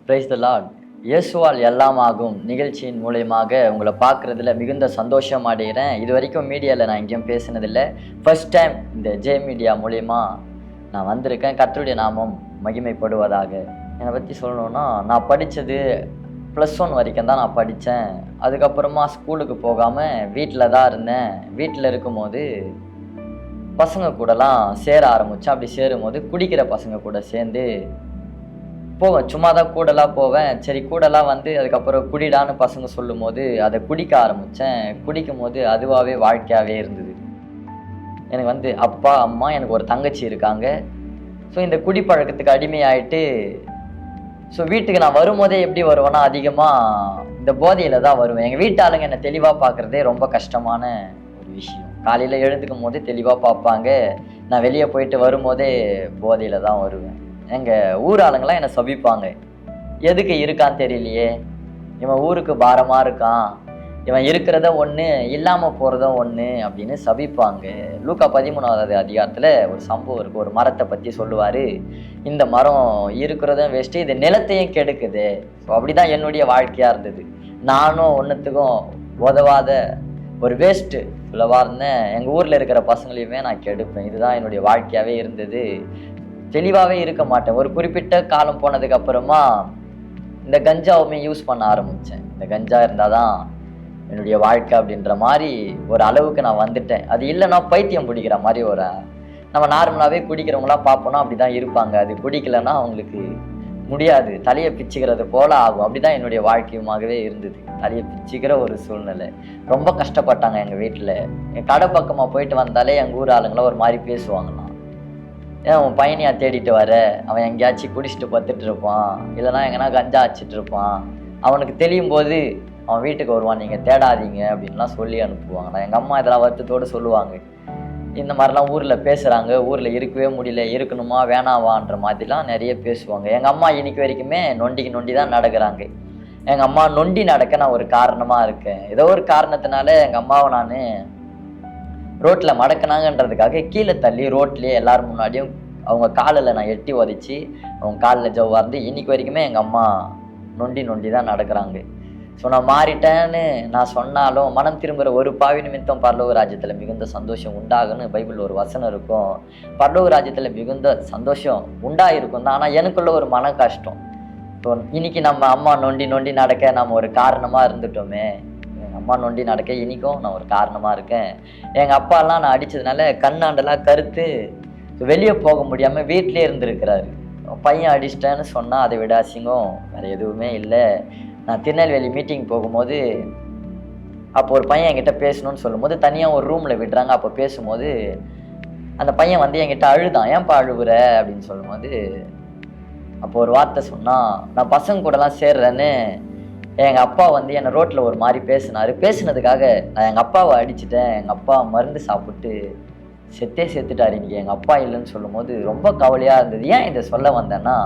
Praise the Lord. இயேசுவால் எல்லாம் ஆகும் நிகழ்ச்சியின் மூலயமாக உங்களை பார்க்குறதுல மிகுந்த சந்தோஷம் அடைகிறேன். இது வரைக்கும் மீடியாவில் நான் எங்கேயும் பேசினதில்லை. ஃபர்ஸ்ட் டைம் இந்த ஜே மீடியா மூலயமா நான் வந்திருக்கேன். கர்த்தருடைய நாமம் மகிமைப்படுவதாக. என்னை பற்றி சொல்லணுன்னா, நான் படித்தது +1 வரைக்கும் தான் நான் படித்தேன். அதுக்கப்புறமா ஸ்கூலுக்கு போகாமல் வீட்டில் தான் இருந்தேன். வீட்டில் இருக்கும்போது பசங்க கூடலாம் சேர ஆரம்பித்தேன். அப்படி சேரும்போது குடிக்கிற பசங்க கூட சேர்ந்து போவேன். சும்மா தான் கூடலாம் போவேன். சரி, கூடலாம் வந்து அதுக்கப்புறம் குடிடான்னு பசங்க சொல்லும் போது அதை குடிக்க ஆரம்பித்தேன். குடிக்கும் போது அதுவாகவே வாழ்க்கையாகவே இருந்தது. எனக்கு வந்து அப்பா, அம்மா, எனக்கு ஒரு தங்கச்சி இருக்காங்க. ஸோ இந்த குடிப்பழக்கத்துக்கு அடிமையாயிட்டு வீட்டுக்கு நான் வரும்போதே எப்படி வருவேன்னா, அதிகமாக இந்த போதையில் தான் வருவேன். எங்கள் வீட்டு ஆளுங்க என்னை தெளிவாக பார்க்குறதே ரொம்ப கஷ்டமான ஒரு விஷயம். காலையில் எழுந்துக்கும் போதே தெளிவாக பார்ப்பாங்க. நான் வெளியே போயிட்டு வரும்போதே போதையில் தான் வருவேன். எங்கள் ஊர் ஆளுங்களாம் என்னை சபிப்பாங்க. எதுக்கு இருக்கான்னு தெரியலையே, இவன் ஊருக்கு பாரமாக இருக்கான், இவன் இருக்கிறத ஒன்று இல்லாமல் போகிறதும் ஒன்று அப்படின்னு சபிப்பாங்க. லூக்கா 13வது அதிகாரத்தில் ஒரு சம்பவம் இருக்குது. ஒரு மரத்தை பற்றி சொல்லுவார். இந்த மரம் இருக்கிறதும் வேஸ்ட்டு, இது நிலத்தையும் கெடுக்குது. ஸோ அப்படி தான் என்னுடைய வாழ்க்கையாக இருந்தது. நானும் ஒன்றுத்துக்கும் உதவாத ஒரு வேஸ்ட்டு ஃபுல்லவாக இருந்தேன். எங்கள் ஊரில் இருக்கிற பசங்களையுமே நான் கெடுப்பேன். இதுதான் என்னுடைய வாழ்க்கையாகவே இருந்தது. தெளிவாகவே இருக்க மாட்டேன். ஒரு குறிப்பிட்ட காலம் போனதுக்கப்புறமா இந்த கஞ்சாவுமே யூஸ் பண்ண ஆரம்பித்தேன். இந்த கஞ்சா இருந்தால் தான் என்னுடைய வாழ்க்கை அப்படின்ற மாதிரி ஒரு அளவுக்கு நான் வந்துட்டேன். அது இல்லைன்னா பைத்தியம் பிடிக்கிற மாதிரி நம்ம நார்மலாகவே குடிக்கிறவங்களாம் பார்ப்போன்னா அப்படி தான் இருப்பாங்க. அது குடிக்கலைன்னா அவங்களுக்கு முடியாது, தலையை பிச்சுக்கிறது போல் ஆகும். அப்படி தான் என்னுடைய வாழ்க்கையுமாகவே இருந்தது. தலையை பிச்சுக்கிற ஒரு சூழ்நிலை. ரொம்ப கஷ்டப்பட்டாங்க எங்கள் வீட்டில். என் கடை பக்கமாக போயிட்டு வந்தாலே எங்கள் ஊர் ஆளுங்களாம் ஒரு மாதிரி பேசுவாங்களாம். ஏன் உன் பையனையா தேடிட்டு வர, அவன் எங்கேயாச்சும் குடிச்சிட்டு பத்துட்டு இருப்பான், இல்லைனா எங்கன்னா கஞ்சா வச்சுட்டு இருப்பான், அவனுக்கு தெரியும் போது அவன் வீட்டுக்கு வருவான், நீங்கள் தேடாதீங்க அப்படின்லாம் சொல்லி அனுப்புவாங்கண்ணா. எங்கள் அம்மா இதெல்லாம் வருத்தத்தோடு சொல்லுவாங்க. இந்த மாதிரிலாம் ஊரில் பேசுகிறாங்க, ஊரில் இருக்கவே முடியல, இருக்கணுமா வேணாவான்ற மாதிரிலாம் நிறைய பேசுவாங்க. எங்கள் அம்மா இன்னைக்கு வரைக்குமே நொண்டி தான் நடக்கிறாங்க. எங்கள் அம்மா நொண்டி நடக்க நான் ஒரு காரணமாக இருக்கேன். ஏதோ ஒரு காரணத்தினால எங்கள் அம்மாவை நான் ரோட்டில் மடக்கினாங்கன்றதுக்காக கீழே தள்ளி ரோட்லேயே எல்லோரும் முன்னாடியும் அவங்க காலில் நான் எட்டி உதைச்சி அவங்க காலில் ஜவ்வாக இருந்து இன்னைக்கு வரைக்குமே எங்கள் அம்மா நொண்டி தான் நடக்கிறாங்க. ஸோ நான் மாறிட்டேன்னு நான் சொன்னாலும் மனம் திரும்புகிற ஒரு பாவி நிமித்தம் பரலோக ராஜ்யத்தில் மிகுந்த சந்தோஷம் உண்டாகுன்னு பைபிளில் ஒரு வசனம் இருக்கும். பரலோக ராஜ்யத்தில் மிகுந்த சந்தோஷம் உண்டாயிருக்கும் தான். ஆனால் எனக்குள்ள ஒரு மன கஷ்டம். ஸோ இன்னைக்கு நம்ம அம்மா நொண்டி நடக்க நம்ம ஒரு காரணமாக இருந்துட்டோமே. எங்கள் அம்மா நொண்டி நடக்க இன்றைக்கும் நான் ஒரு காரணமாக இருக்கேன். எங்கள் அப்பாலாம் நான் அடித்ததுனால கண்ணாண்டெல்லாம் கருத்து வெளியே போக முடியாமல் வீட்டிலே இருந்திருக்கிறாரு. பையன் அடிச்சிட்டேன்னு சொன்னால் அதை விட அசிங்கம் வேறு எதுவுமே இல்லை. நான் திருநெல்வேலி மீட்டிங் போகும்போது அப்போ ஒரு பையன் என்கிட்ட பேசணும்னு சொல்லும்போது தனியாக ஒரு ரூமில் விடுறாங்க. அப்போ பேசும்போது அந்த பையன் வந்து என்கிட்ட அழுதான். ஏன்ப்பா அழுகுற அப்படின்னு சொல்லும்போது அப்போ ஒரு வார்த்தை சொன்னால், நான் பசங்க கூடலாம் சேர்றேன்னு எங்கள் அப்பா வந்து என்னை ரோட்டில் ஒரு மாதிரி பேசுனதுக்காக நான் எங்கள் அப்பாவை அடிச்சிட்டேன், எங்கள் அப்பா மருந்து சாப்பிட்டு செத்துட்டார் இன்னைக்கு எங்கள் அப்பா இல்லைன்னு சொல்லும்போது ரொம்ப கவலையாக இருந்தது. ஏன் இதை சொல்ல வந்தேன்னா,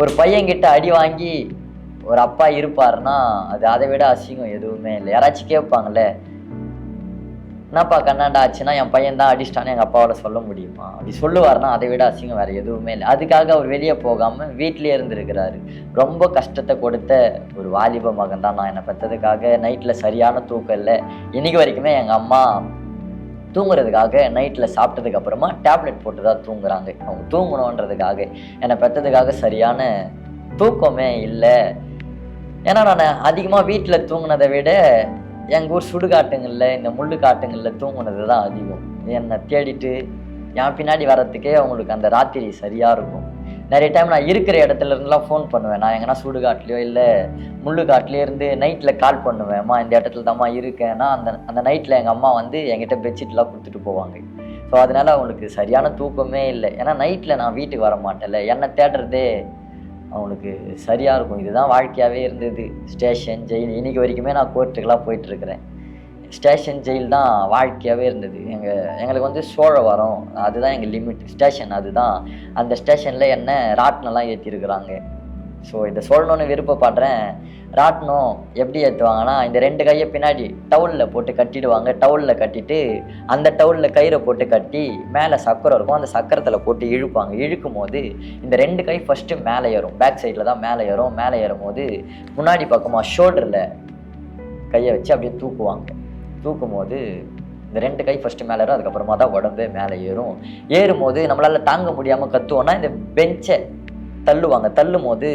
ஒரு பையன்கிட்ட அடி வாங்கி ஒரு அப்பா இருப்பாருன்னா அது அதை விட அசிங்கம் எதுவுமே இல்லை. யாராச்சும் கேட்பாங்கல்ல, என்னப்பா கண்ணாண்டா ஆச்சுன்னா என் பையன் தான் அடிச்சிட்டான்னு எங்கள் அப்பாவால் சொல்ல முடியுமா? அப்படி சொல்லுவார்னா அதை விட அசிங்கம் வேறு எதுவுமே இல்லை. அதுக்காக அவர் வெளியே போகாமல் வீட்டிலே இருந்திருக்கிறாரு. ரொம்ப கஷ்டத்தை கொடுத்த ஒரு வாலிப மகன் தான் நான். என்னை பெற்றதுக்காக நைட்டில் சரியான தூக்கம் இல்லை. இன்றைக்கி வரைக்குமே எங்கள் அம்மா தூங்குறதுக்காக நைட்டில் சாப்பிட்டதுக்கு அப்புறமா டேப்லெட் போட்டு தான் தூங்குறாங்க. அவங்க தூங்கணுன்றதுக்காக. என்னை பெற்றதுக்காக சரியான தூக்கமே இல்லை. ஏன்னா நான் அதிகமாக வீட்டில் தூங்கினதை விட எங்கள் ஊர் சுடுகாட்டுங்களில் இந்த முள்ளு காட்டுங்களில் தூங்குனது தான் அதிகம். என்னை தேடிட்டு என் பின்னாடி வர்றதுக்கே அவங்களுக்கு அந்த ராத்திரி சரியாக இருக்கும். நிறைய டைம் நான் இருக்கிற இடத்துல இருந்துலாம் ஃபோன் பண்ணுவேன். நான் எங்கன்னா சுடுகாட்லேயோ இல்லை முள்ளு காட்டிலே இருந்து நைட்டில் கால் பண்ணுவேன். அம்மா இந்த இடத்துல தான்மா இருக்கேன்னா அந்த நைட்டில் எங்கள் அம்மா வந்து என்கிட்ட பெட்ஷீட்லாம் கொடுத்துட்டு போவாங்க. ஸோ அதனால் அவங்களுக்கு சரியான தூக்கமே இல்லை. ஏன்னா நைட்டில் நான் வீட்டுக்கு வர மாட்டேன்ல, என்னை தேடுறதே அவனுக்கு சரியாக இருக்கும். இதுதான் வாழ்க்கையாகவே இருந்தது. ஸ்டேஷன், ஜெயில், இன்றைக்கி வரைக்குமே நான் கோர்ட்டுக்கெலாம் போயிட்டுருக்கிறேன். ஸ்டேஷன், ஜெயில் தான் வாழ்க்கையாகவே இருந்தது. எங்களுக்கு வந்து சோழவரம் அதுதான் எங்கள் லிமிட். ஸ்டேஷன் அதுதான். அந்த ஸ்டேஷனில் என்ன ராட்டினெல்லாம் ஏற்றிருக்கிறாங்க. ஸோ இதை சொல்லணுன்னு விருப்பப்படுறேன். ராட்டினம் எப்படி ஏற்றுவாங்கன்னா, இந்த 2 கையை பின்னாடி டவுலில் போட்டு கட்டிடுவாங்க. டவுலில் கட்டிட்டு அந்த டவுலில் கயிறை போட்டு கட்டி மேலே சக்கரம் இருக்கும், அந்த சக்கரத்தில் போட்டு இழுப்பாங்க. இழுக்கும் போது இந்த 2 கை ஃபஸ்ட்டு மேலே ஏறும், பேக் சைடில் தான் மேலே ஏறும். மேலே ஏறும் போது முன்னாடி பக்கமாக ஷோல்டரில் கையை வச்சு அப்படியே தூக்குவாங்க. தூக்கும் போது இந்த 2 கை ஃபஸ்ட்டு மேலே ஏறும், அதுக்கப்புறமா தான் உடம்பே மேலே ஏறும். ஏறும் போது நம்மளால் தாங்க முடியாமல் கத்துவோன்னா இந்த பெஞ்சை தள்ளுவாங்க. தள்ளும் போது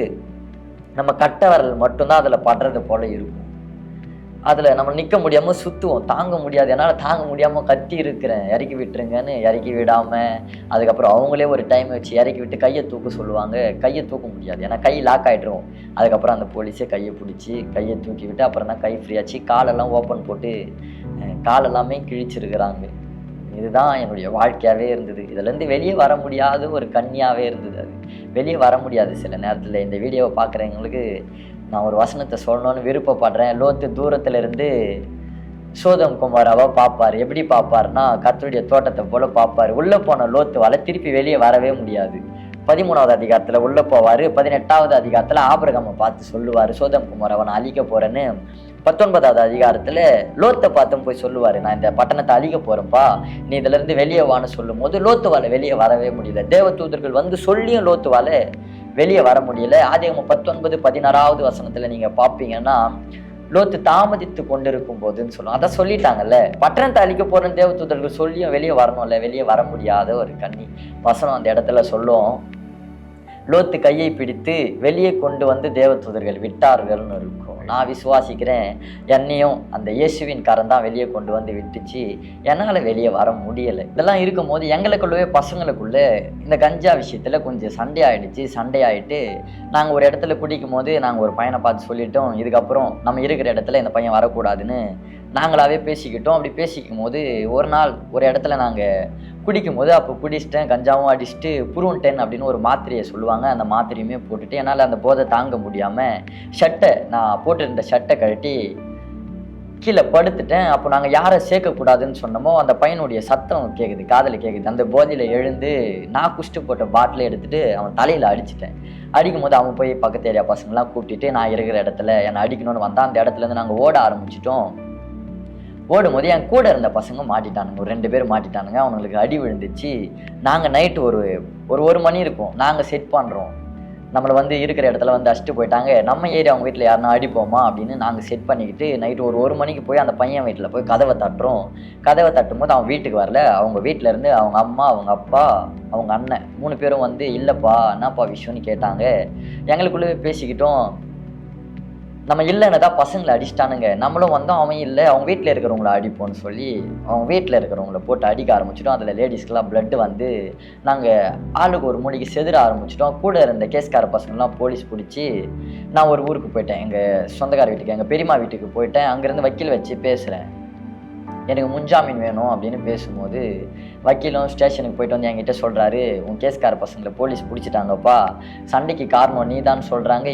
நம்ம கட்டை விரல் மட்டும்தான் அதில் படுறது போல் இருக்கும். அதில் நம்ம நிற்க முடியாமல் சுற்றுவோம், தாங்க முடியாது, என்னால் தாங்க முடியாமல் கத்தி இருக்கிறேன், இறக்கி விட்டுருங்கன்னு இறக்கி விடாமல் அதுக்கப்புறம் அவங்களே ஒரு டைம் வச்சு இறக்கி விட்டு கையை தூக்க சொல்லுவாங்க. கையை தூக்க முடியாது, ஏன்னா கை லாக் ஆகிட்டுரும். அதுக்கப்புறம் அந்த போலீஸே கையை பிடிச்சி கையை தூக்கி விட்டு அப்புறம் தான் கை ஃப்ரீயாச்சு. காலெல்லாம் ஓப்பன் போட்டு காலெல்லாமே கிழிச்சிருக்கிறாங்க. இதுதான் என்னுடைய வாழ்க்கையாகவே இருந்தது. இதுலேருந்து வெளியே வர முடியாத ஒரு கன்னியாகவே இருந்தது. அது வெளியே வர முடியாது. சில நேரத்தில் இந்த வீடியோவை பார்க்குறவங்களுக்கு நான் ஒரு வசனத்தை சொல்லணும்னு விருப்பப்படுறேன். லோத்து தூரத்தில் இருந்து சோதம் குமாராவை பார்ப்பார். எப்படி பார்ப்பார்னா, கர்த்தருடைய தோட்டத்தை போல் பார்ப்பார். உள்ளே போன லோத்துவால் திருப்பி வெளியே வரவே முடியாது. 13வது அதிகாரத்தில் உள்ளே போவார். 18வது அதிகாரத்தில் ஆபிரகாமை பார்த்து சொல்லுவார், சோதம் குமாராவை நான் அழிக்க போகிறேன்னு. 19வது அதிகாரத்தில் லோத்தை பார்த்தும் போய் சொல்லுவார், நான் இந்த பட்டணத்தை அழிக்க போகிறேன்ப்பா, நீ இதிலேருந்து வெளியே வான்னு சொல்லும் போது லோத்துவால் வெளியே வரவே முடியல. தேவதூதர்கள் வந்து சொல்லியும் லோத்துவால் வெளியே வர முடியல. ஆதியாகமம் 19:16வது வசனத்தில் நீங்கள் பார்ப்பீங்கன்னா, லோத்து தாமதித்து கொண்டிருக்கும் போதுன்னு சொல்லுவோம். அதை சொல்லிட்டாங்கல்ல, பட்டணத்தை அழிக்க போகிறேன்னு தேவதூதர்கள் சொல்லியும் வெளியே வரணும்ல, வெளியே வர முடியாத ஒரு கன்னி. வசனம் அந்த இடத்துல சொல்லும், லோத்து கையை பிடித்து வெளியே கொண்டு வந்து தேவதூதர்கள் விட்டார்கள்னு இருக்கும். நான் விசுவாசிக்கிறேன், என்னையும் அந்த இயேசுவின் கரம் தான் வெளியே கொண்டு வந்து விட்டுச்சு. என்னால் வெளியே வர முடியலை. இதெல்லாம் இருக்கும்போது எங்களுக்குள்ளவே பசங்களுக்குள்ளே இந்த கஞ்சா விஷயத்தில் கொஞ்சம் சண்டையாயிட்டு நாங்கள் ஒரு இடத்துல குடிக்கும் போது நாங்கள் ஒரு பையனை பார்த்து சொல்லிட்டோம், இதுக்கப்புறம் நம்ம இருக்கிற இடத்துல இந்த பையன் வரக்கூடாதுன்னு நாங்களாவே பேசிக்கிட்டோம். அப்படி பேசிக்கும் போது ஒரு நாள் ஒரு இடத்துல நாங்கள் குடிக்கும் போது அப்போ குடிச்சிட்டேன், கஞ்சாவும் அடிச்சுட்டு புருவன்டேன் அப்படின்னு ஒரு மாத்திரையை சொல்லுவாங்க. அந்த மாத்திரையுமே போட்டுட்டு என்னால் அந்த போதை தாங்க முடியாமல் நான் போட்டிருந்த ஷர்ட்டை கழட்டி கீழே படுத்துட்டேன். அப்போ நாங்கள் யாரை சேர்க்கக்கூடாதுன்னு சொன்னோமோ அந்த பையனுடைய சத்தம் கேட்குது, காதில் கேட்குது. அந்த போதையில் எழுந்து நான் குஷ்டு போட்ட பாட்டிலை எடுத்துகிட்டு அவன் தலையில் அடிச்சிட்டேன். அடிக்கும் போது அவன் போய் பக்கத்து ஏரியா பசங்களாம் கூப்பிட்டுட்டு நான் இருக்கிற இடத்துல என்னை அடிக்கணும்னு வந்தான். அந்த இடத்துலேருந்து நாங்கள் ஓட ஆரம்பிச்சிட்டோம். ஓடும் போது என் கூட இருந்த பசங்க மாட்டிட்டானுங்க, ஒரு 2 பேர் மாட்டிட்டானுங்க. அவங்களுக்கு அடி விழுந்துச்சு. நாங்கள் நைட்டு ஒரு மணி இருக்கும், நாங்கள் செட் பண்ணுறோம், நம்மளை வந்து இருக்கிற இடத்துல வந்து அடிச்சுட்டு போயிட்டாங்க, நம்ம ஏறி அவங்க வீட்டில் யாருன்னா அடிப்போமா அப்படின்னு நாங்கள் செட் பண்ணிக்கிட்டு நைட்டு ஒரு மணிக்கு போய் அந்த பையன் வீட்டில் போய் கதவை தட்டுறோம். கதவை தட்டும் போது அவன் வீட்டுக்கு வரல. அவங்க வீட்டில் இருந்து அவங்க அம்மா, அவங்க அப்பா, அவங்க அண்ணன் 3 பேரும் வந்து இல்லைப்பா என்னப்பா விஷயம்னு கேட்டாங்க. எங்களுக்குள்ளே பேசிக்கிட்டோம், நம்ம இல்லைன்னு தான் பசங்களை அடிச்சிட்டானுங்க, நம்மளும் வந்தோம், அவன் இல்லை அவங்க வீட்டில் இருக்கிறவங்கள அடிப்போன்னு சொல்லி அவங்க வீட்டில் இருக்கிறவங்கள போட்டு அடிக்க ஆரம்பிச்சிட்டோம். அதில் லேடிஸ்க்கெலாம் பிளட்டு வந்து நாங்கள் ஆளுக்கு ஒரு மூலிகை செதுற ஆரம்பிச்சிட்டோம். கூட இருந்த கேஸ்கார பசங்கள்லாம் போலீஸ் பிடிச்சி நான் ஒரு ஊருக்கு போயிட்டேன், எங்கள் சொந்தக்கார வீட்டுக்கு, எங்கள் பெரியம்மா வீட்டுக்கு போயிட்டேன். அங்கேருந்து வக்கீல் வச்சு பேசுகிறேன், எனக்கு முன்ஜாமீன் வேணும் அப்படின்னு பேசும்போது வக்கீலும் ஸ்டேஷனுக்கு போயிட்டு வந்து என்கிட்ட சொல்கிறாரு, உன் கேஸ்கார பசங்களை போலீஸ் பிடிச்சிட்டாங்கப்பா, சண்டைக்கு காரணம் நீ தான் சொல்கிறாங்க,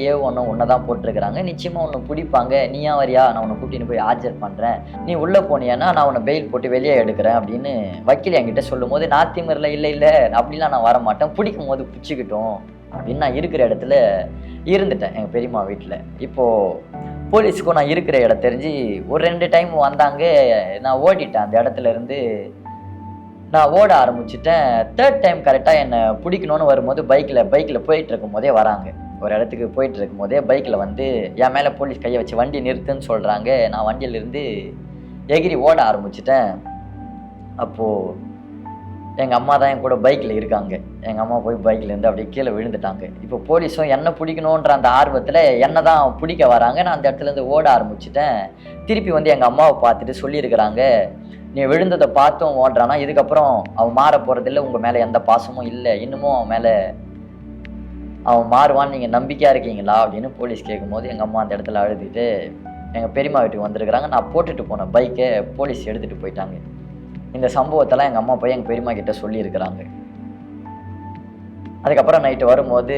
உன்னை தான் போட்டிருக்கிறாங்க, நிச்சயமாக உன்னை பிடிப்பாங்க, நீயா வரியா, நான் உன்னை கூட்டின்னு போய் ஆஜர் பண்ணுறேன், நீ உள்ளே போனியான்னா நான் உன்னை பெயில் போட்டு வெளியே எடுக்கிறேன் அப்படின்னு வக்கீல் என்கிட்ட சொல்லும் போது நான் திமிரில் இல்லை அப்படிலாம் நான் வரமாட்டேன், பிடிக்கும் போது பிடிச்சிக்கிட்டோம் அப்படின்னு நான் இருக்கிற இடத்துல இருந்துட்டேன் எங்கள் பெரியம்மா வீட்டில். இப்போது போலீஸுக்கும் நான் இருக்கிற இடம் தெரிஞ்சு ஒரு 2 டைம் வந்தாங்க. நான் ஓடிட்டேன் அந்த இடத்துல இருந்து, நான் ஓட ஆரம்பிச்சிட்டேன். 3rd டைம் கரெக்டாக என்னை பிடிக்கணும்னு வரும்போது பைக்கில் போயிட்டு இருக்கும் போதே வராங்க. ஒரு இடத்துக்கு போயிட்டு இருக்கும் போதே பைக்கில் வந்து என் மேலே போலீஸ் கையை வச்சு வண்டி நிறுத்துன்னு சொல்கிறாங்க. நான் வண்டியிலேருந்து எகிரி ஓட ஆரம்பிச்சிட்டேன். அப்போது எங்கள் அம்மா தான் என் கூட பைக்கில் இருக்காங்க. எங்கள் அம்மா போய் பைக்லேருந்து அப்படியே கீழே விழுந்துட்டாங்க. இப்போ போலீஸும் என்னை பிடிக்கணுன்ற அந்த ஆர்வத்தில் என்னை தான் பிடிக்க வராங்க. நான் அந்த இடத்துலேருந்து ஓட ஆரம்பிச்சிட்டேன். திருப்பி வந்து எங்கள் அம்மாவை பார்த்துட்டு சொல்லியிருக்கிறாங்க, நீ விழுந்ததை பார்த்தும் ஓடுறானா, இதுக்கப்புறம் அவன் மாற போகிறதில்ல, உங்கள் மேலே எந்த பாசமும் இல்லை, இன்னமும் அவன் மேலே அவன் மாறுவான்னு நீங்கள் நம்பிக்கையாக இருக்கீங்களா அப்படின்னு போலீஸ் கேட்கும்போது எங்கள் அம்மா அந்த இடத்துல அழுதுட்டு எங்கள் பெரியம்மா வீட்டுக்கு வந்திருக்கிறாங்க. நான் போட்டுட்டு போன பைக்கை போலீஸ் எடுத்துகிட்டு போயிட்டாங்க. இந்த சம்பவத்தெல்லாம் எங்கள் அம்மா போய் எங்கள் பெரியம்மா கிட்ட சொல்லியிருக்கிறாங்க. அதுக்கப்புறம் நைட்டு வரும்போது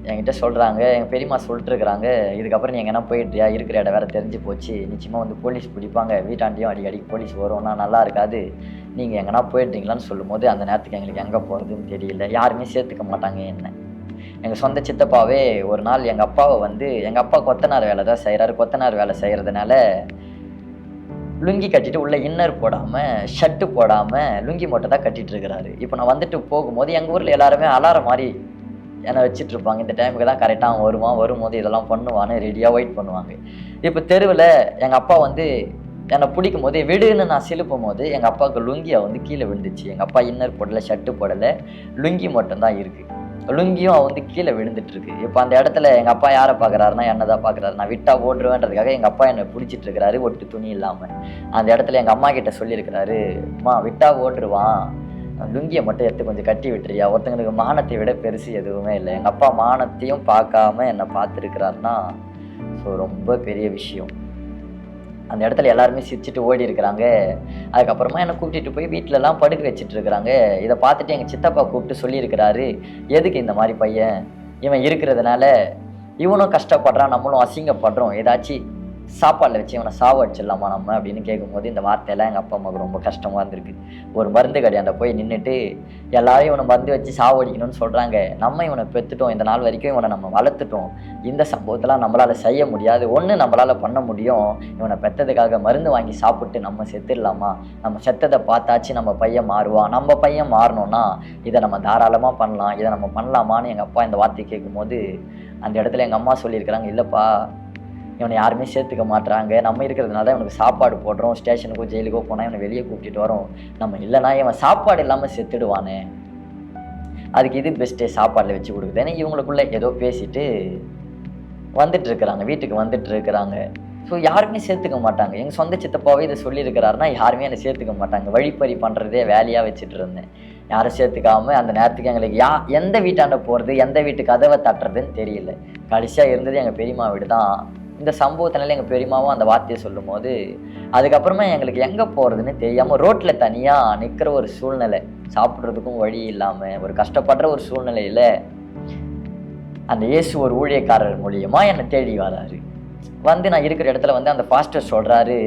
என்கிட்ட சொல்கிறாங்க, எங்கள் பெரியம்மா சொல்லிட்டுருக்குறாங்க, இதுக்கப்புறம் நீ எங்கன்னா போயிட்டுறியா, இருக்கிற இடம் வேறு தெரிஞ்சு போச்சு, நிச்சயமாக வந்து போலீஸ் பிடிப்பாங்க, வீட்டாண்டியும் அடிக்கடி போலீஸ் வரும்னா நல்லா இருக்காது, நீங்கள் எங்கன்னா போயிட்டீங்களான்னு சொல்லும் போது அந்த நேரத்துக்கு எங்களுக்கு எங்கே போகிறதுன்னு தெரியல, யாருமே சேர்த்துக்க மாட்டாங்க என்ன. எங்கள் சொந்த சித்தப்பாவே ஒரு நாள் எங்கள் அப்பாவை வந்து, எங்கள் அப்பா கொத்தனார் வேலை தான் செய்கிறாரு. கொத்தனார் வேலை செய்கிறதுனால லுங்கி கட்டிட்டு உள்ள இன்னர் போடாமல், ஷர்ட்டு போடாமல் லுங்கி மட்டும் தான் கட்டிகிட்டு இருக்கிறாரு. இப்போ நான் வந்துட்டு போகும்போது எங்கள் ஊரில் எல்லாருமே அலாரம் மாதிரி என்னை வச்சுட்டு இருப்பாங்க. இந்த டைமுக்கு தான் கரெக்டாக அவன் வருவான், வரும்போது இதெல்லாம் பண்ணுவான்னு ரெடியாக வெயிட் பண்ணுவாங்க. இப்போ தெருவில் எங்கள் அப்பா வந்து என்னை பிடிக்கும் போது விடுன்னு நான் சிலுப்பும் போது எங்கள் அப்பாவுக்கு லுங்கியை வந்து கீழே விழுந்துச்சு. எங்கள் அப்பா இன்னர் போடலை, ஷர்ட்டு போடலை, லுங்கி மட்டும்தான் இருக்குது. லுங்கியும் அவன் வந்து கீழே விழுந்துட்டு இருக்கு. இப்போ அந்த இடத்துல எங்கள் அப்பா யாரை பார்க்குறாருன்னா என்ன தான் பார்க்குறாரு. நான் விட்டா ஓடுருவேன்றதுக்காக எங்கள் அப்பா என்னை பிடிச்சிட்டு இருக்கிறாரு ஒட்டு துணி இல்லாமல். அந்த இடத்துல எங்கள் அம்மா கிட்ட சொல்லியிருக்கிறாரு, அம்மா விட்டா ஓடுருவான், லுங்கியை மட்டும் எடுத்து கொஞ்சம் கட்டி விட்டுறியா. ஒருத்தங்களுக்கு மானத்தை விட பெருசு எதுவுமே இல்லை. எங்கள் அப்பா மானத்தையும் பார்க்காம என்னை பார்த்துருக்கிறாருன்னா ஸோ ரொம்ப பெரிய விஷயம். அந்த இடத்துல எல்லாருமே சிரிச்சுட்டு ஓடி இருக்கிறாங்க. அதுக்கப்புறமா என்னை கூப்பிட்டு போய் வீட்டிலலாம் படுக்க வச்சுட்டு இருக்கிறாங்க. இதை பார்த்துட்டு எங்கள் சித்தப்பா கூப்பிட்டு சொல்லியிருக்கிறாரு, எதுக்கு இந்த மாதிரி பையன் இவன் இருக்கிறதுனால இவனும் கஷ்டப்படுறான், நம்மளும் அசிங்கப்படுறோம், ஏதாச்சும் சாப்பாடில் வச்சு இவனை சாவடிச்சிடலாமா நம்ம அப்படின்னு கேட்கும்போது இந்த வார்த்தையெல்லாம் எங்கள் அப்பா அம்மாவுக்கு ரொம்ப கஷ்டமாக இருந்திருக்கு. ஒரு மருந்து கடையாண்ட போய் நின்றுட்டு எல்லாரும் இவனை மருந்து வச்சு சாவடிக்கணும்னு சொல்கிறாங்க. நம்ம இவனை பெற்றுட்டோம், இந்த நாள் வரைக்கும் இவனை நம்ம வளர்த்துட்டோம், இந்த சம்பவத்தெல்லாம் நம்மளால் செய்ய முடியாது, ஒன்று நம்மளால் பண்ண முடியும், இவனை பெற்றதுக்காக மருந்து வாங்கி சாப்பிட்டு நம்ம செத்துடலாமா, நம்ம செத்ததை பார்த்தாச்சு நம்ம பையன் மாறுவான், நம்ம பையன் மாறணும்னா இதை நம்ம தாராளமாக பண்ணலாம், இதை நம்ம பண்ணலாமான்னு எங்கள் அப்பா இந்த வார்த்தை கேட்கும்போது அந்த இடத்துல எங்கள் அம்மா சொல்லியிருக்கிறாங்க, இல்லைப்பா இவனை யாருமே சேர்த்துக்க மாட்டாங்க, நம்ம இருக்கிறதுனால தான் இவனுக்கு சாப்பாடு போடுறோம், ஸ்டேஷனுக்கோ ஜெயிலுக்கோ போனால் இவனை வெளியே கூப்பிட்டுட்டு வரோம், நம்ம இல்லைனா இவன் சாப்பாடு இல்லாமல் செத்துடுவானே, அதுக்கு இது பெஸ்ட்டே சாப்பாடில் வச்சு கொடுக்குதுன்னு இவங்களுக்குள்ளே ஏதோ பேசிட்டு வந்துட்டு இருக்கிறாங்க, வீட்டுக்கு வந்துட்டு இருக்கிறாங்க. ஸோ யாருமே சேர்த்துக்க மாட்டாங்க. எங்கள் சொந்த சித்தப்பாவே இதை சொல்லியிருக்கிறாருன்னா யாருமே என்னை சேர்த்துக்க மாட்டாங்க. வழிப்பறி பண்ணுறதே வேலையாக வச்சுட்டு இருந்தேன். யாரும் சேர்த்துக்காமல் அந்த நேரத்துக்கு எங்களுக்கு எந்த வீட்டாண்ட போகிறது, எந்த வீட்டு கதவை தட்டுறதுன்னு தெரியல. கடைசியாக இருந்தது எங்கள் பெரியம்மா வீடு தான். இந்த சம்பவத்தினால எங்கள் பெரியம்மாவும் அந்த வார்த்தையை சொல்லும் போது அதுக்கப்புறமா எங்களுக்கு எங்கே போகிறதுன்னு தெரியாமல் ரோட்டில் தனியாக நிற்கிற ஒரு சூழ்நிலை, சாப்பிட்றதுக்கும் வழி இல்லாமல் ஒரு கஷ்டப்படுற ஒரு சூழ்நிலையில் அந்த இயேசு ஒரு ஊழியக்காரர் மூலியமாக என்னை தேடி வராரு. வந்து நான் இருக்கிற இடத்துல வந்து அந்த பாஸ்டர் சொல்கிறாரு,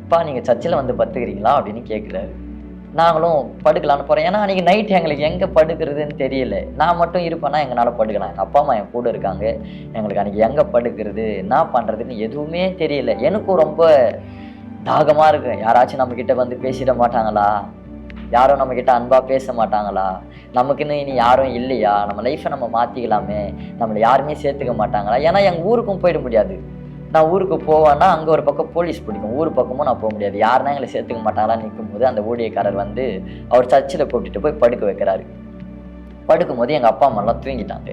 அப்பா நீங்கள் சர்ச்சில் வந்து படுத்துக்கிறீங்களா அப்படின்னு கேட்குறாரு. நாங்களும் படுக்கலான்னு போகிறோம். ஏன்னா அன்றைக்கி நைட் எங்களுக்கு எங்கே படுக்கிறதுன்னு தெரியல. நான் மட்டும் இருப்பேன்னா எங்களால் படுக்கலாம், எங்கள் அப்பா அம்மா என் கூட இருக்காங்க, எங்களுக்கு அன்றைக்கி எங்கே படுக்கிறது என்ன பண்ணுறதுன்னு எதுவுமே தெரியல. எனக்கும் ரொம்ப தாகமாக இருக்கு. யாராச்சும் நம்மக்கிட்ட வந்து பேசிட மாட்டாங்களா, யாரும் நம்மக்கிட்ட அன்பாக பேச மாட்டாங்களா, நமக்குன்னு இனி யாரும் இல்லையா, நம்ம லைஃப்பை நம்ம மாற்றிக்கலாமே, நம்மளை யாருமே சேர்த்துக்க மாட்டாங்களா. ஏன்னா எங்கள் ஊருக்கும் போயிட முடியாது. நான் ஊருக்கு போவேன்னா அங்கே ஒரு பக்கம் போலீஸ் பிடிக்கும், ஊர் பக்கமும் நான் போக முடியாது. யாருன்னா எங்களை சேர்த்துக்க மாட்டாங்களான்னு நிற்கும் போது அந்த ஊழியக்காரர் வந்து அவர் சர்ச்சில் கூப்பிட்டுட்டு போய் படுக்க வைக்கிறாரு. படுக்கும்போது எங்கள் அப்பா அம்மாலாம் தூங்கிட்டாங்க.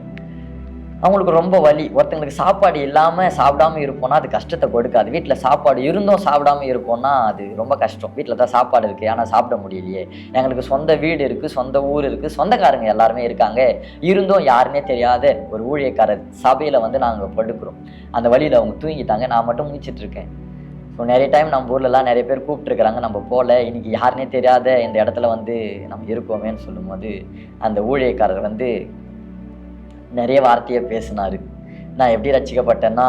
அவங்களுக்கு ரொம்ப வலி. ஒருத்தங்களுக்கு சாப்பாடு இல்லாமல் சாப்பிடாம இருப்போம்னா அது கஷ்டத்தை கொடுக்காது. வீட்டில் சாப்பாடு இருந்தும் சாப்பிடாம இருப்போம்னா அது ரொம்ப கஷ்டம். வீட்டில் தான் சாப்பாடு இருக்குது ஆனால் சாப்பிட முடியலையே, எங்களுக்கு சொந்த வீடு இருக்குது, சொந்த ஊர் இருக்குது, சொந்தக்காரங்க எல்லாருமே இருக்காங்க, இருந்தும் யாருன்னே தெரியாத ஒரு ஊழியக்காரர் சபையில் வந்து நாங்கள் படுக்கிறோம். அந்த வழியில் அவங்க தூங்கிட்டாங்க, நான் மட்டும் முடிச்சிட்ருக்கேன். ஸோ நிறைய டைம் நம்ம ஊர்லலாம் நிறைய பேர் கூப்பிட்டுருக்குறாங்க, நம்ம போகல, இன்றைக்கி யாருன்னே தெரியாத இந்த இடத்துல வந்து நம்ம இருக்கோமேன்னு சொல்லும்போது அந்த ஊழியக்காரர் வந்து நிறைய வார்த்தையை பேசினார். நான் எப்படி ரசிக்கப்பட்டேன்னா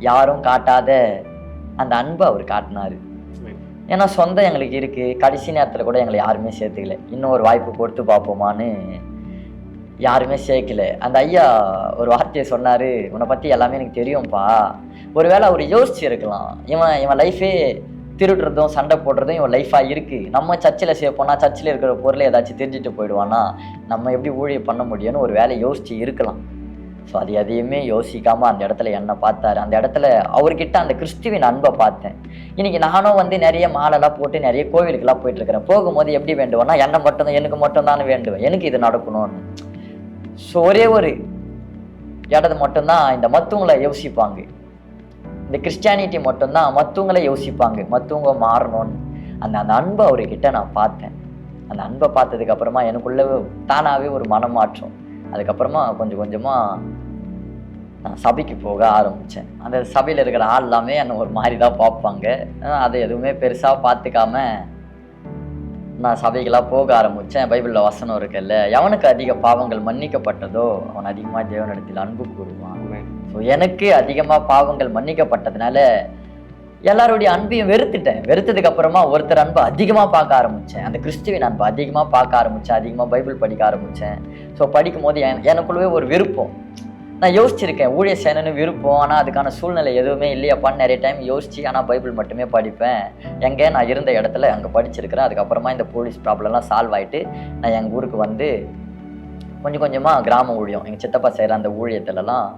யாரும் காட்டாத அந்த அன்பை அவர் காட்டினார். ஏன்னா சொந்தம் எங்களுக்கு இருக்குது, கடைசி நேரத்தில் கூட எங்களை யாருமே சேர்த்துக்கல, இன்னும் ஒரு வாய்ப்பு கொடுத்து பார்ப்போமான்னு யாருமே சேர்க்கல. அந்த ஐயா ஒரு வார்த்தையை சொன்னார், உன்னை பற்றி எல்லாமே எனக்கு தெரியும்ப்பா. ஒருவேளை அவர் யோசிச்சு இருக்கலாம், இவன் லைஃபே திருடுறதும் சண்டை போடுறதும் இவன் லைஃபாக இருக்குது, நம்ம சர்ச்சில் சேர்ப்போம்னா சர்ச்சில் இருக்கிற பொருளை ஏதாச்சும் தெரிஞ்சுட்டு போயிடுவானா, நம்ம எப்படி ஊழியம் பண்ண முடியும்னு ஒரு வேலை யோசிச்சு இருக்கலாம். ஸோ அது எதையுமே யோசிக்காமல் அந்த இடத்துல என்னை பார்த்தாரு. அந்த இடத்துல அவர்கிட்ட அந்த கிறிஸ்துவின் அன்பை பார்த்தேன். இன்றைக்கி நானும் வந்து நிறைய மாலைலாம் போட்டு நிறைய கோவிலுக்கெல்லாம் போயிட்டுருக்கிறேன். போகும்போது எப்படி வேண்டுவேன்னா என்னை மட்டும்தான், எனக்கு மட்டும்தான் வேண்டுவேன், எனக்கு இது நடக்கணும்னு. ஸோ ஒரே ஒரு இடத்த மட்டும்தான் இந்த மற்றவங்களை யோசிப்பாங்க, இந்த கிறிஸ்டியானிட்டி மட்டும்தான் மற்றவங்கள யோசிப்பாங்க, மற்றவங்க மாறணும்னு. அந்த அன்பை அவர்கிட்ட நான் பார்த்தேன். அந்த அன்பை பார்த்ததுக்கப்புறமா எனக்குள்ளே தானாகவே ஒரு மனமாற்றம். அதுக்கப்புறமா கொஞ்சம் கொஞ்சமாக நான் சபைக்கு போக ஆரம்பித்தேன். அந்த சபையில் இருக்கிற ஆள் எல்லாமே என்னை ஒரு மாதிரி தான் பார்ப்பாங்க. அதை எதுவுமே பெருசாக பார்த்துக்காம நான் சபைக்கெல்லாம் போக ஆரம்பித்தேன். பைபிளில் வசனம் இருக்குல்ல, எவனுக்கு அதிக பாவங்கள் மன்னிக்கப்பட்டதோ அவன் அதிகமாக தேவனிடத்தில் அன்பு கூறுவான். ஸோ எனக்கு அதிகமாக பாவங்கள் மன்னிக்கப்பட்டதுனால எல்லாருடைய அன்பையும் வெறுத்துட்டேன். வெறுத்ததுக்கு அப்புறமா ஒருத்தர் அன்பை அதிகமாக பார்க்க ஆரம்பித்தேன். அந்த கிறிஸ்துவின் அன்பை அதிகமாக பார்க்க ஆரம்பித்தேன். அதிகமாக பைபிள் படிக்க ஆரம்பித்தேன். ஸோ படிக்கும் போது எனக்குள்ளவே ஒரு விருப்பம். நான் யோசிச்சிருக்கேன், ஊழிய செய்யணும்னு விருப்பம், ஆனால் அதுக்கான சூழ்நிலை எதுவுமே இல்லையாப்பான்னு நிறைய டைம் யோசிச்சு, ஆனால் பைபிள் மட்டுமே படிப்பேன். எங்கே நான் இருந்த இடத்துல அங்கே படிச்சிருக்கிறேன். அதுக்கப்புறமா இந்த போலீஸ் ப்ராப்ளம்லாம் சால்வ் ஆகிட்டு நான் எங்கள் ஊருக்கு வந்து கொஞ்சம் கொஞ்சமாக கிராம ஊழியம், எங்கள் சித்தப்பா செய்கிற அந்த ஊழியத்துலலாம்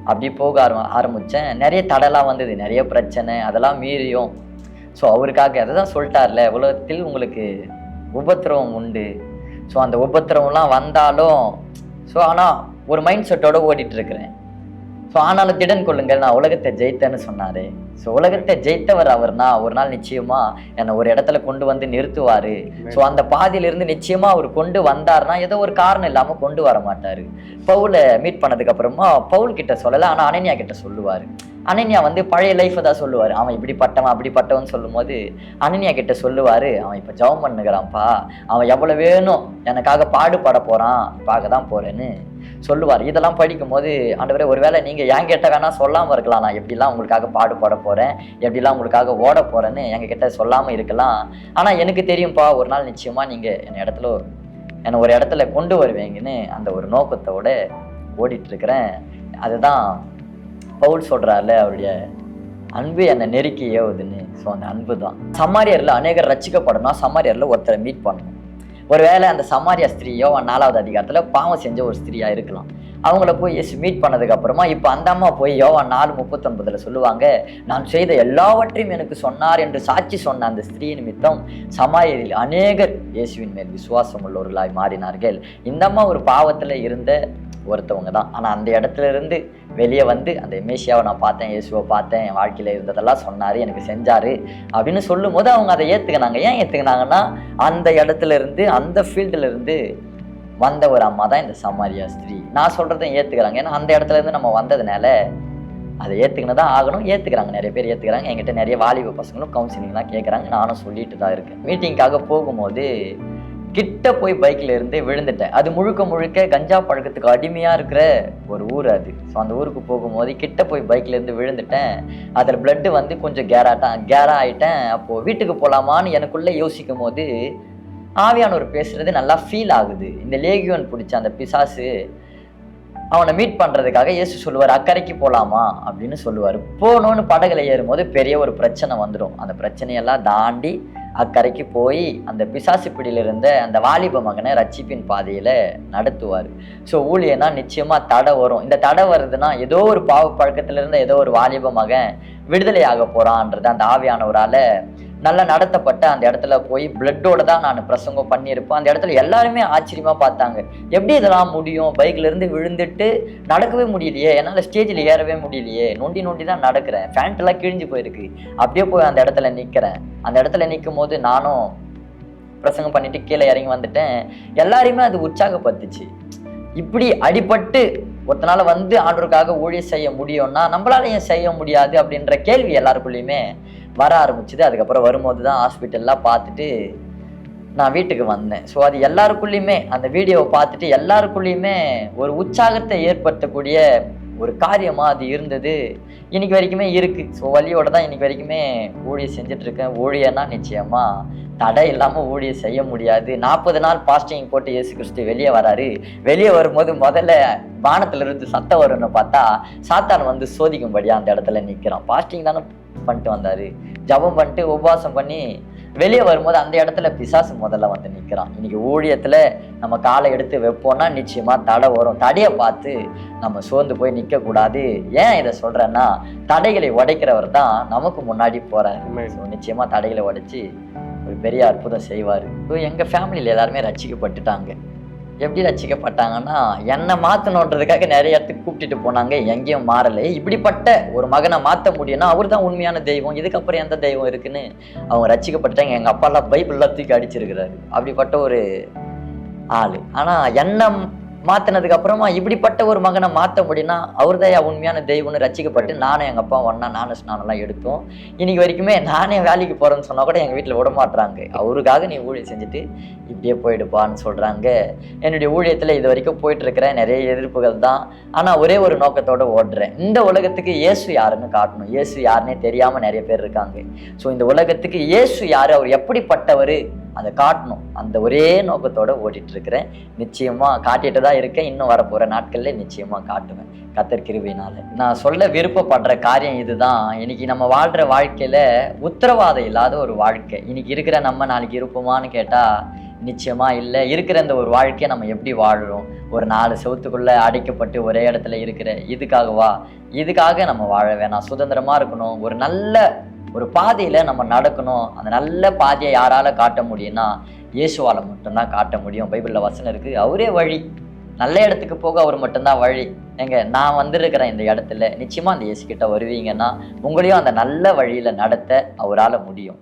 அப்படி போக ஆரம்பித்தேன். நிறைய தடைலாம் வந்தது, நிறைய பிரச்சனை, அதெல்லாம் மீறியும் ஸோ அவருக்காக அதை தான் சொல்லிட்டார்ல, உலகத்தில் உங்களுக்கு உபத்திரவம் உண்டு. ஸோ அந்த உபத்திரவம்லாம் வந்தாலும் ஸோ ஆனால் ஒரு மைண்ட் செட்டோடு ஓடிட்டு இருக்கிறேன். ஸோ ஆனாலும் திடன் கொள்ளுங்கள், நான் உலகத்தை ஜெயித்தேன்னு சொன்னார். ஸோ உலகத்தை ஜெயித்தவர் அவர்னா ஒரு நாள் நிச்சயமாக என்னை ஒரு இடத்துல கொண்டு வந்து நிறுத்துவார். ஸோ அந்த பாதியிலிருந்து நிச்சயமாக அவர் கொண்டு வந்தார்னா ஏதோ ஒரு காரணம் இல்லாமல் கொண்டு வர மாட்டார். பவுலை மீட் பண்ணதுக்கப்புறமா பவுல் கிட்ட சொல்லலை, ஆனால் அனன்யா கிட்ட சொல்லுவார். அனன்யா வந்து பழைய லைஃப்பை தான் சொல்லுவார். அவன் இப்படிப்பட்டவன் அப்படிப்பட்டவன் சொல்லும் போது அனன்யா கிட்ட சொல்லுவார், அவன் இப்போ ஜெபம் பண்ணுகிறான்ப்பா, அவன் எவ்வளோ வேணும் எனக்காக பாடுபட போகிறான், பார்க்க தான் போகிறேன்னு சொல்லுவார். இதெல்லாம் படிக்கும் போது ஆண்டவரே, ஒருவேளை நீங்கள் என் கிட்ட வேணா சொல்லாமல் இருக்கலாம், நான் எப்படிலாம் உங்களுக்காக பாடுபட போகிறேன், எப்படிலாம் உங்களுக்காக ஓட போகிறேன்னு எங்கள் கிட்ட சொல்லாமல் இருக்கலாம். ஆனால் எனக்கு தெரியும்ப்பா, ஒரு நாள் நிச்சயமாக நீங்கள் என்னை ஒரு இடத்துல கொண்டு வருவீங்கன்னு அந்த ஒரு நோக்கத்தோட ஓடிட்டுருக்கிறேன். அதுதான் பவுல் சொல்கிறார்ல, அவருடைய அன்பு என்னை நெருக்கி ஏவுதுன்னு. ஸோ அந்த அன்பு தான். சமாரியரில் அநேகர் ரட்சிக்கப்படணும், சமாரியரில் ஒருத்தரை மீட் பண்ணணும். ஒருவேளை அந்த சமாரியா ஸ்திரீயோ 4வது அதிகாரத்தில் பாவம் செஞ்ச ஒரு ஸ்திரீயாக இருக்கலாம். அவங்கள போய் மீட் பண்ணதுக்கு அப்புறமா இப்போ அந்த அம்மா போய் யோவான் 4:39 சொல்லுவாங்க, நான் செய்த எல்லாவற்றையும் எனக்கு சொன்னார் என்று சாட்சி சொன்ன அந்த ஸ்திரீ நிமித்தம் சமாரியரில் அநேகர் இயேசுவின் மேல் விசுவாசம் உள்ளவர்களாய் மாறினார்கள். இந்த அம்மா ஒரு பாவத்தில் இருந்த ஒருத்தவங்க தான். ஆனால் அந்த இடத்துல இருந்து வெளியே வந்து அந்த மேசியாவை நான் பார்த்தேன், இயேசுவை பார்த்தேன், என் வாழ்க்கையில் இருந்ததெல்லாம் சொன்னார், எனக்கு செஞ்சார் அப்படின்னு சொல்லும் போது அவங்க அதை ஏற்றுக்கினாங்க. ஏன் ஏற்றுக்கினாங்கன்னா, அந்த இடத்துல இருந்து அந்த ஃபீல்டில் இருந்து வந்த ஒரு அம்மா தான் இந்த சமாரியா ஸ்திரீ. நான் சொல்கிறதையும் ஏற்றுக்கிறாங்க. ஏன்னா அந்த இடத்துல இருந்து நம்ம வந்ததுனால அதை ஏற்றுக்கினு தான் ஆகணும். ஏற்றுக்கிறாங்க, நிறைய பேர் ஏற்றுக்கிறாங்க. என்கிட்ட நிறைய வாலிப பசங்களும் கவுன்சிலிங்லாம் கேட்குறாங்க. நானும் சொல்லிட்டு தான் இருக்கேன். மீட்டிங்காக போகும்போது கிட்ட போய் பைக்கில் இருந்து விழுந்துட்டேன். அது முழுக்க முழுக்க கஞ்சா பழக்கத்துக்கு அடிமையாக இருக்கிற ஒரு ஊர் அது. ஸோ அந்த ஊருக்கு போகும்போது கிட்ட போய் பைக்கில் இருந்து விழுந்துட்டேன். அதில் பிளட்டு வந்து கொஞ்சம் கேரா ஆகிட்டேன். அப்போது வீட்டுக்கு போகலாமான்னு எனக்குள்ளே யோசிக்கும் போது ஆவியானவர் பேசுகிறது நல்லா ஃபீல் ஆகுது. இந்த லேகியோன் பிடிச்ச அந்த பிசாசு அவனை மீட் பண்ணுறதுக்காக இயேசு சொல்லுவார், அக்கறைக்கு போகலாமா அப்படின்னு சொல்லுவார். போகணுன்னு படகுல ஏறும்போது பெரிய ஒரு பிரச்சனை வந்துடும். அந்த பிரச்சனையெல்லாம் தாண்டி அக்கறைக்கு போய் அந்த பிசாசு பிடியில் இருந்த அந்த வாலிப மகனை ரட்சிப்பின் பாதையில் நடத்துவார். ஸோ ஊழியனா நிச்சயமாக தடை வரும். இந்த தடை வருதுன்னா ஏதோ ஒரு பாவ பழக்கத்தில் இருந்த ஏதோ ஒரு வாலிப மகன் விடுதலையாக போகிறான்றது அந்த ஆவியானவரால் நல்லா நடத்தப்பட்ட அந்த இடத்துல போய் பிளட்டோட தான் நான் பிரசங்கம் பண்ணியிருப்பேன். அந்த இடத்துல எல்லாருமே ஆச்சரியமாக பார்த்தாங்க, எப்படி இதெல்லாம் முடியும், பைக்கில் இருந்து விழுந்துட்டு நடக்கவே முடியலையே, என்னால் ஸ்டேஜில் ஏறவே முடியலையே, நொண்டி தான் நடக்கிறேன், ஃபேண்ட்டெல்லாம் கிழிஞ்சு போயிருக்கு. அப்படியே போய் அந்த இடத்துல நிற்கிறேன். அந்த இடத்துல நிற்கும் போது நானும் பிரசங்கம் பண்ணிட்டு கீழே இறங்கி வந்துட்டேன். எல்லாரையுமே அது உற்சாகப்படுத்துச்சு. இப்படி அடிபட்டு ஒருத்தனால வந்து ஆண்டவருக்காக ஊழியம் செய்ய முடியும்னா நம்மளால ஏன் செய்ய முடியாது அப்படின்ற கேள்வி எல்லாருக்குள்ளேயுமே வர ஆரம்பிச்சுது. அதுக்கப்புறம் வரும்போது தான் ஹாஸ்பிட்டல்லாம் பார்த்துட்டு நான் வீட்டுக்கு வந்தேன். ஸோ அது எல்லாருக்குள்ளேயுமே அந்த வீடியோவை பார்த்துட்டு எல்லாருக்குள்ளேயுமே ஒரு உற்சாகத்தை ஏற்படுத்தக்கூடிய ஒரு காரியமாக அது இருந்தது. இன்னைக்கு வரைக்குமே இருக்குது. ஸோ வழியோட தான் இன்னைக்கு வரைக்குமே ஊழியம் செஞ்சிட்ருக்கேன். ஊழியன்னா நிச்சயமாக தடை இல்லாமல் ஊழியம் செய்ய முடியாது. 40 நாள் பாஸ்டிங் போட்டு இயேசு கிறிஸ்து வெளியே வராரு. வெளியே வரும்போது முதல்ல வானத்திலிருந்து சத்தம் வரும்னு பார்த்தா சாத்தான் வந்து சோதிக்கும்படியாக அந்த இடத்துல நிற்கிறான். பாஸ்டிங் தானே பண்ணிட்டு வந்தார், ஜபம் பண்ணிட்டு உபவாசம் பண்ணி வெளியே வரும்போது அந்த இடத்துல பிசாசு முதல்ல வந்து நிற்கிறான். இன்னைக்கு ஊழியத்தில் நம்ம காலை எடுத்து வைப்போம்னா நிச்சயமாக தடை வரும். தடையை பார்த்து நம்ம சோர்ந்து போய் நிற்கக்கூடாது. ஏன் இதை சொல்கிறேன்னா, தடைகளை உடைக்கிறவர் தான் நமக்கு முன்னாடி போகிறாரு. ஸோ நிச்சயமாக தடைகளை உடைச்சி ஒரு பெரிய அற்புதம் செய்வார். ஸோ எங்கள் ஃபேமிலியில் எல்லாருமே ரட்சிக்கப்பட்டுட்டாங்க. எப்படி ரட்சிக்கப்பட்டாங்கன்னா, என்னை மாற்றணுன்றதுக்காக நிறைய இடத்துக்கு கூப்பிட்டுட்டு போனாங்க, எங்கேயும் மாறலை. இப்படிப்பட்ட ஒரு மகனை மாற்ற முடியும்னா அவர் தான் உண்மையான தெய்வம், இதுக்கப்புறம் எந்த தெய்வம் இருக்குன்னு அவங்க ரட்சிக்கப்பட்டுட்டாங்க. எங்கள் அப்பாலாம் பைபிள்லாம் தூக்கி அடிச்சிருக்கிறாரு. அப்படிப்பட்ட ஒரு ஆள். ஆனால் என்னை மாற்றினதுக்கு அப்புறமா இப்படிப்பட்ட ஒரு மகனை மாற்ற முடியும்னா அவர் தான் உண்மையான தெய்வம்னு ரசிக்கப்பட்டு நானும் எங்கள் அப்பா ஒன்றா நானும் ஸ்நானம்லாம் எடுத்தோம். இன்னைக்கு வரைக்குமே நானே வேலைக்கு போகிறேன்னு சொன்னால் கூட எங்கள் வீட்டில் விட மாட்டுறாங்க. அவருக்காக நீ ஊழியம் செஞ்சுட்டு இப்படியே போயிடுப்பான்னு சொல்கிறாங்க. என்னுடைய ஊழியத்தில் இது வரைக்கும் போயிட்டுருக்கிறேன், நிறைய எதிர்ப்புகள் தான். ஆனால் ஒரே ஒரு நோக்கத்தோடு ஓடுறேன். இந்த உலகத்துக்கு இயேசு யாருன்னு காட்டணும். இயேசு யாருன்னே தெரியாமல் நிறைய பேர் இருக்காங்க. ஸோ இந்த உலகத்துக்கு இயேசு யார், அவர் எப்படிப்பட்டவர் அதை காட்டணும். அந்த ஒரே நோக்கத்தோடு ஓடிட்டு இருக்கிறேன். நிச்சயமாக காட்டிட்டு தான் இருக்கேன். இன்னும் வரப்போகிற நாட்களில் நிச்சயமாக காட்டுவேன் கர்த்தர் கிருபையினால. நான் சொல்ல விருப்பப்படுற காரியம் இதுதான். இன்னைக்கு நம்ம வாழ்கிற வாழ்க்கையில் உத்தரவாதம் இல்லாத ஒரு வாழ்க்கை. இன்னைக்கு இருக்கிற நம்ம நாளைக்கு இருப்போமான்னு கேட்டால் நிச்சயமாக இல்லை. இருக்கிற இந்த ஒரு வாழ்க்கையை நம்ம எப்படி வாழுறோம்? ஒரு 4 செவத்துக்குள்ளே அடைக்கப்பட்டு ஒரே இடத்துல இருக்கிற இதுக்காக நம்ம வாழ வேணாம். சுதந்திரமாக இருக்கணும். ஒரு நல்ல ஒரு பாதையில் நம்ம நடக்கணும். அந்த நல்ல பாதையை யாரால காட்ட முடியும்னா இயேசுவால் மட்டும்தான் காட்ட முடியும். பைபிளில் வசனம் இருக்குது, அவரே வழி. நல்ல இடத்துக்கு போக அவர் மட்டும்தான் வழி. நான் வந்திருக்கிறேன் இந்த இடத்துல. நிச்சயமாக அந்த இயேசு கிட்ட வருவீங்கன்னா உங்களையும் அந்த நல்ல வழியில் நடத்த அவரால் முடியும்.